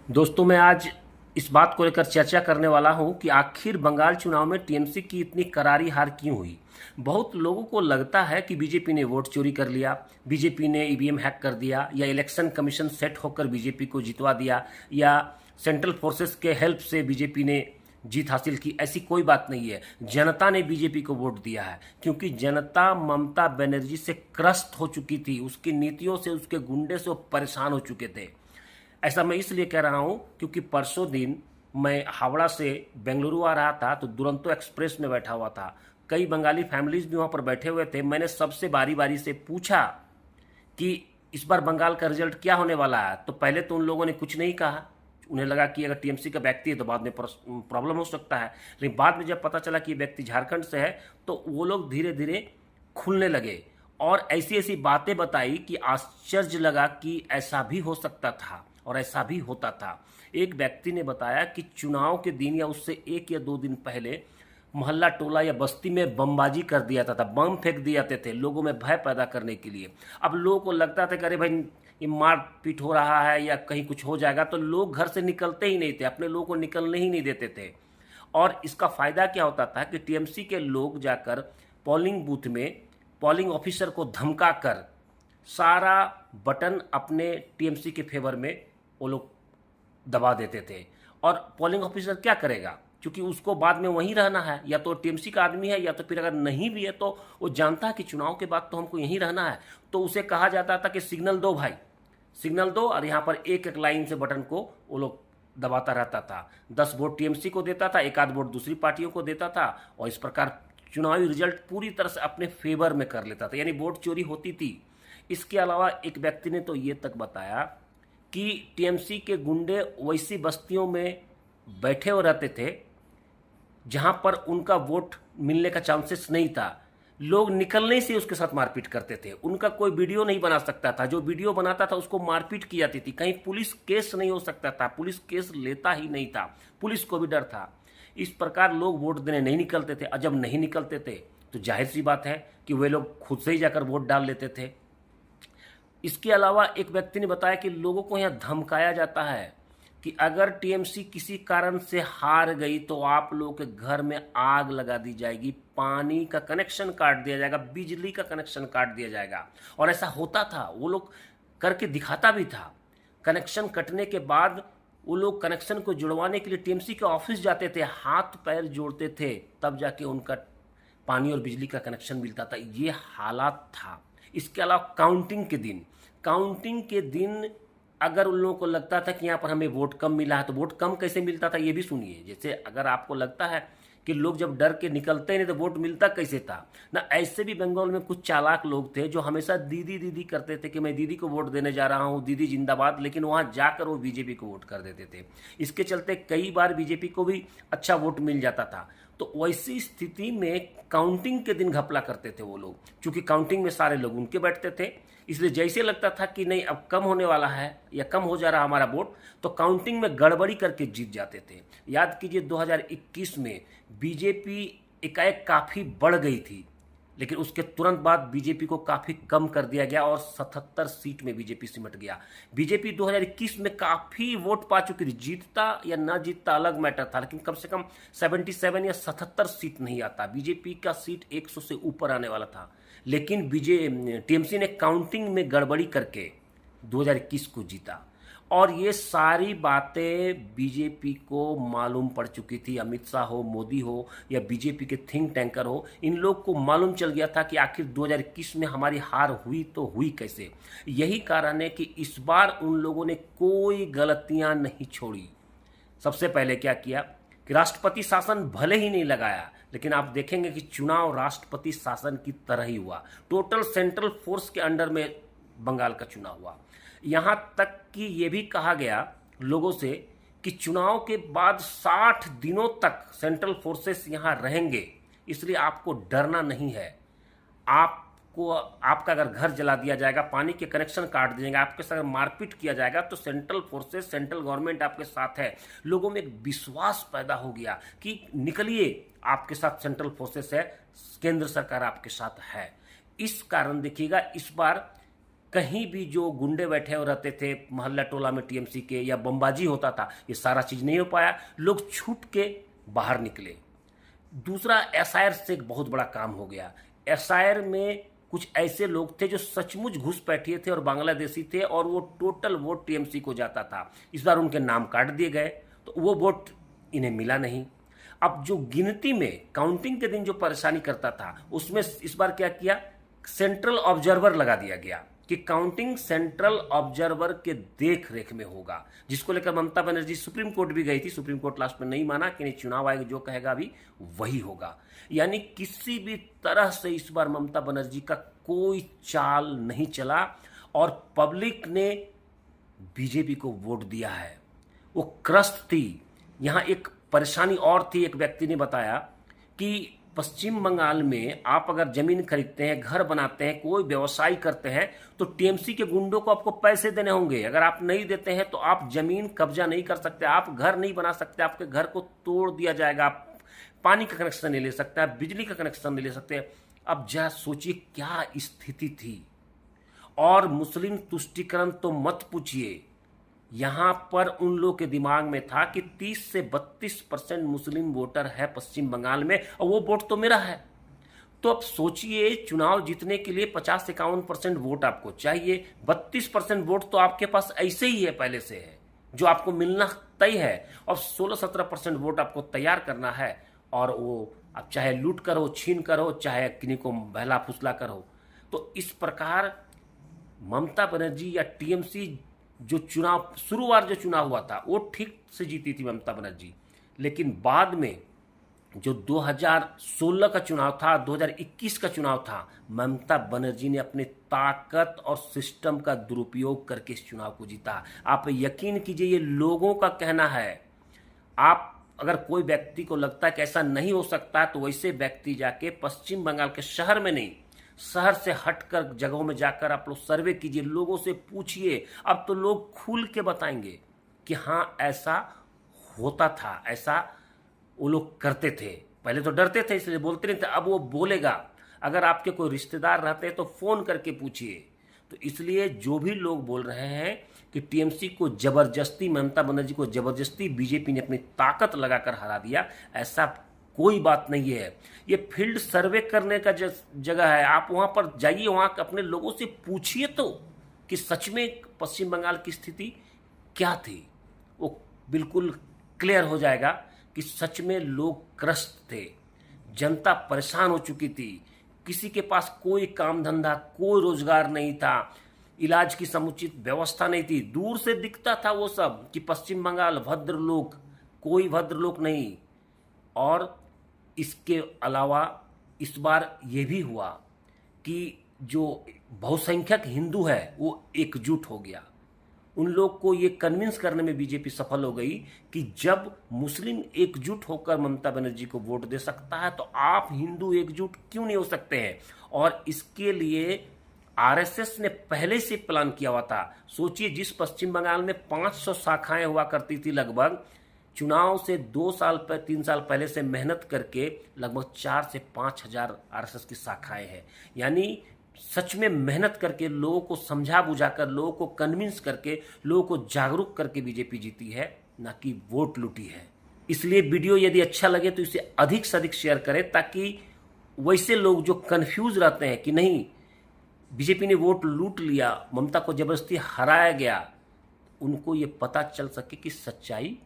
दोस्तों, मैं आज इस बात को लेकर चर्चा करने वाला हूं कि आखिर बंगाल चुनाव में टीएमसी की इतनी करारी हार क्यों हुई। बहुत लोगों को लगता है कि बीजेपी ने वोट चोरी कर लिया, बीजेपी ने ईवीएम हैक कर दिया, या इलेक्शन कमीशन सेट होकर बीजेपी को जितवा दिया, या सेंट्रल फोर्सेस के हेल्प से बीजेपी ने जीत हासिल की। ऐसी कोई बात नहीं है। जनता ने बीजेपी को वोट दिया है क्योंकि जनता ममता बनर्जी से क्रस्त हो चुकी थी, उसकी नीतियों से, उसके गुंडे से वो परेशान हो चुके थे। ऐसा मैं इसलिए कह रहा हूं क्योंकि परसों दिन मैं हावड़ा से बेंगलुरु आ रहा था तो दुरंतो एक्सप्रेस में बैठा हुआ था। कई बंगाली फैमिलीज भी वहां पर बैठे हुए थे। मैंने सबसे बारी बारी से पूछा कि इस बार बंगाल का रिजल्ट क्या होने वाला है, तो पहले तो उन लोगों ने कुछ नहीं कहा। उन्हें लगा कि अगर टीएमसी का व्यक्ति है तो बाद में प्रॉब्लम हो सकता है, लेकिन बाद में जब पता चला कि ये व्यक्ति झारखंड से है तो वो लोग धीरे धीरे खुलने लगे और ऐसी ऐसी बातें बताई कि आश्चर्य लगा कि ऐसा भी हो सकता था और ऐसा भी होता था। एक व्यक्ति ने बताया कि चुनाव के दिन या उससे 1 या 2 दिन पहले मोहल्ला टोला या बस्ती में बमबाजी कर दिया था, बम फेंक दिए जाते थे लोगों में भय पैदा करने के लिए। अब लोगों को लगता था कि अरे भाई ये मारपीट हो रहा है या कहीं कुछ हो जाएगा, तो लोग घर से निकलते ही नहीं थे, अपने लोगों को निकलने ही नहीं देते थे। और इसका फायदा क्या होता था कि टीएमसी के लोग जाकर पोलिंग बूथ में पोलिंग ऑफिसर को धमका कर सारा बटन अपने टीएमसी के फेवर में वो लोग दबा देते थे। और पोलिंग ऑफिसर क्या करेगा, क्योंकि उसको बाद में वहीं रहना है, या तो टीएमसी का आदमी है या तो फिर अगर नहीं भी है तो वो जानता है कि चुनाव के बाद तो हमको यहीं रहना है। तो उसे कहा जाता था कि सिग्नल दो भाई, सिग्नल दो, और यहाँ पर एक एक लाइन से बटन को वो लोग दबाता रहता था। 10 वोट टीएमसी को देता था, एक आध वोट दूसरी पार्टियों को देता था, और इस प्रकार चुनावी रिजल्ट पूरी तरह से अपने फेवर में कर लेता था, यानी वोट चोरी होती थी। इसके अलावा एक व्यक्ति ने तो ये तक बताया कि टीएमसी के गुंडे वैसी बस्तियों में बैठे हो रहते थे जहां पर उनका वोट मिलने का चांसेस नहीं था। लोग निकलने से उसके साथ मारपीट करते थे, उनका कोई वीडियो नहीं बना सकता था, जो वीडियो बनाता था उसको मारपीट की जाती थी। कहीं पुलिस केस नहीं हो सकता था, पुलिस केस लेता ही नहीं था, पुलिस को भी डर था। इस प्रकार लोग वोट देने नहीं निकलते थे, और जब नहीं निकलते थे तो जाहिर सी बात है कि वे लोग खुद से ही जाकर वोट डाल लेते थे। इसके अलावा एक व्यक्ति ने बताया कि लोगों को यहाँ धमकाया जाता है कि अगर टीएमसी किसी कारण से हार गई तो आप लोगों के घर में आग लगा दी जाएगी, पानी का कनेक्शन काट दिया जाएगा, बिजली का कनेक्शन काट दिया जाएगा। और ऐसा होता था, वो लोग करके दिखाता भी था। कनेक्शन कटने के बाद वो लोग कनेक्शन को जुड़वाने के लिए टीएमसी के ऑफिस जाते थे, हाथ पैर जोड़ते थे, तब जाके उनका पानी और बिजली का कनेक्शन मिलता था। ये हालात था। इसके अलावा काउंटिंग के दिन अगर उन लोगों को लगता था कि यहाँ पर हमें वोट कम मिला है, तो वोट कम कैसे मिलता था ये भी सुनिए। जैसे अगर आपको लगता है कि लोग जब डर के निकलते नहीं तो वोट मिलता कैसे था ना, ऐसे भी बंगाल में कुछ चालाक लोग थे जो हमेशा दीदी दीदी करते थे कि मैं दीदी को वोट देने जा रहा हूँ, दीदी जिंदाबाद, लेकिन वहाँ जाकर वो बीजेपी को वोट कर देते थे। इसके चलते कई बार बीजेपी को भी अच्छा वोट मिल जाता था। तो वैसी स्थिति में काउंटिंग के दिन घपला करते थे वो लोग, क्योंकि काउंटिंग में सारे लोग उनके बैठते थे, इसलिए जैसे लगता था कि नहीं अब कम होने वाला है या कम हो जा रहा हमारा वोट, तो काउंटिंग में गड़बड़ी करके जीत जाते थे। याद कीजिए 2021 में बीजेपी एकाएक काफ़ी बढ़ गई थी, लेकिन उसके तुरंत बाद बीजेपी को काफ़ी कम कर दिया गया और 77 सीट में बीजेपी सिमट गया। बीजेपी 2021 में काफ़ी वोट पा चुकी थी, जीतता या ना जीतता अलग मैटर था, लेकिन कम से कम 77 या 77 सीट नहीं आता। बीजेपी का सीट 100 से ऊपर आने वाला था, लेकिन टीएमसी ने काउंटिंग में गड़बड़ी करके 2021 को जीता। और ये सारी बातें बीजेपी को मालूम पड़ चुकी थी। अमित शाह हो, मोदी हो, या बीजेपी के थिंक टैंकर हो, इन लोग को मालूम चल गया था कि आखिर 2021 में हमारी हार हुई तो हुई कैसे। यही कारण है कि इस बार उन लोगों ने कोई गलतियां नहीं छोड़ी। सबसे पहले क्या किया कि राष्ट्रपति शासन भले ही नहीं लगाया, लेकिन आप देखेंगे कि चुनाव राष्ट्रपति शासन की तरह ही हुआ। टोटल सेंट्रल फोर्स के अंडर में बंगाल का चुनाव हुआ। यहां तक कि यह भी कहा गया लोगों से कि चुनाव के बाद 60 दिनों तक सेंट्रल फोर्सेस यहां रहेंगे, इसलिए आपको डरना नहीं है। आपका अगर घर जला दिया जाएगा, पानी के कनेक्शन काट दिए जाएंगे, आपके साथ मारपीट किया जाएगा, तो सेंट्रल फोर्सेस, सेंट्रल गवर्नमेंट आपके साथ है। लोगों में एक विश्वास पैदा हो गया कि निकलिए, आपके साथ सेंट्रल फोर्सेस है, केंद्र सरकार आपके साथ है। इस कारण देखिएगा इस बार कहीं भी जो गुंडे बैठे हुए रहते थे मोहल्ला टोला में टीएमसी के, या बमबाजी होता था, ये सारा चीज़ नहीं हो पाया, लोग छूट के बाहर निकले। दूसरा, एसआईआर से एक बहुत बड़ा काम हो गया। एसआईआर में कुछ ऐसे लोग थे जो सचमुच घुसपैठिए थे और बांग्लादेशी थे, और वो टोटल वोट टीएमसी को जाता था। इस बार उनके नाम काट दिए गए, तो वो वोट इन्हें मिला नहीं। अब जो गिनती में काउंटिंग के दिन जो परेशानी करता था, उसमें इस बार क्या किया, सेंट्रल ऑब्जर्वर लगा दिया गया कि काउंटिंग सेंट्रल ऑब्जर्वर के देख रेख में होगा, जिसको लेकर ममता बनर्जी सुप्रीम कोर्ट भी गई थी। सुप्रीम कोर्ट लास्ट में नहीं माना कि नहीं, चुनाव आयोग जो कहेगा अभी वही होगा। यानी किसी भी तरह से इस बार ममता बनर्जी का कोई चाल नहीं चला, और पब्लिक ने बीजेपी को वोट दिया है। वो क्रस्त थी। यहाँ एक परेशानी और थी, एक व्यक्ति ने बताया कि पश्चिम बंगाल में आप अगर जमीन खरीदते हैं, घर बनाते हैं, कोई व्यवसाय करते हैं, तो टीएमसी के गुंडों को आपको पैसे देने होंगे। अगर आप नहीं देते हैं तो आप जमीन कब्जा नहीं कर सकते, आप घर नहीं बना सकते, आपके घर को तोड़ दिया जाएगा, आप पानी का कनेक्शन नहीं ले सकते, आप बिजली का कनेक्शन नहीं ले सकते। अब जरा सोचिए क्या स्थिति थी। और मुस्लिम तुष्टीकरण तो मत पूछिए, यहां पर उन लोगों के दिमाग में था कि 30 से 32% मुस्लिम वोटर है पश्चिम बंगाल में, और वो वोट तो मेरा है। तो अब सोचिए, चुनाव जीतने के लिए 50-51% वोट आपको चाहिए, 32% वोट तो आपके पास ऐसे ही है, पहले से है, जो आपको मिलना तय है, और 16-17% वोट आपको तैयार करना है। और वो अब चाहे लूट कर हो, छीन कर हो, चाहे किन्हीं को बहला फुसला कर हो। तो इस प्रकार ममता बनर्जी या टीएमसी जो चुनाव, शुरुआत जो चुनाव हुआ था वो ठीक से जीती थी ममता बनर्जी, लेकिन बाद में जो 2016 का चुनाव था, 2021 का चुनाव था, ममता बनर्जी ने अपने ताकत और सिस्टम का दुरुपयोग करके इस चुनाव को जीता। आप यकीन कीजिए, ये लोगों का कहना है। आप अगर कोई व्यक्ति को लगता है कि ऐसा नहीं हो सकता, तो वैसे व्यक्ति जाके पश्चिम बंगाल के शहर में नहीं, शहर से हटकर जगहों में जाकर आप लोग सर्वे कीजिए, लोगों से पूछिए। अब तो लोग खुल के बताएंगे कि हाँ ऐसा होता था, ऐसा वो लोग करते थे। पहले तो डरते थे इसलिए बोलते नहीं थे, अब वो बोलेगा। अगर आपके कोई रिश्तेदार रहते हैं तो फोन करके पूछिए। तो इसलिए जो भी लोग बोल रहे हैं कि टीएमसी को जबरदस्ती, ममता बनर्जी को जबरदस्ती बीजेपी ने अपनी ताकत लगाकर हरा दिया, ऐसा कोई बात नहीं है। ये फील्ड सर्वे करने का जगह है, आप वहां पर जाइए, वहां अपने लोगों से पूछिए तो कि सच में पश्चिम बंगाल की स्थिति क्या थी। वो बिल्कुल क्लियर हो जाएगा कि सच में लोग त्रस्त थे, जनता परेशान हो चुकी थी, किसी के पास कोई काम धंधा, कोई रोजगार नहीं था, इलाज की समुचित व्यवस्था नहीं थी। दूर से दिखता था वो सब कि पश्चिम बंगाल भद्रलोक, कोई भद्रलोक नहीं। और इसके अलावा इस बार ये भी हुआ कि जो बहुसंख्यक हिंदू है वो एकजुट हो गया। उन लोग को ये कन्विंस करने में बीजेपी सफल हो गई कि जब मुस्लिम एकजुट होकर ममता बनर्जी को वोट दे सकता है, तो आप हिंदू एकजुट क्यों नहीं हो सकते हैं। और इसके लिए आरएसएस ने पहले से प्लान किया हुआ था। सोचिए, जिस पश्चिम बंगाल में 500 शाखाएं हुआ करती थी, लगभग चुनाव से 2-3 साल पहले से मेहनत करके लगभग 4 से 5 हजार आरएसएस की शाखाएं हैं। यानी सच में मेहनत करके, लोगों को समझा बुझाकर, लोगों को कन्विंस करके, लोगों को जागरूक करके बीजेपी जीती है, ना कि वोट लूटी है। इसलिए वीडियो यदि अच्छा लगे तो इसे अधिक से अधिक शेयर करें, ताकि वैसे लोग जो कंफ्यूज रहते हैं कि नहीं बीजेपी ने वोट लूट लिया, ममता को जबरदस्ती हराया गया, उनको ये पता चल सके कि सच्चाई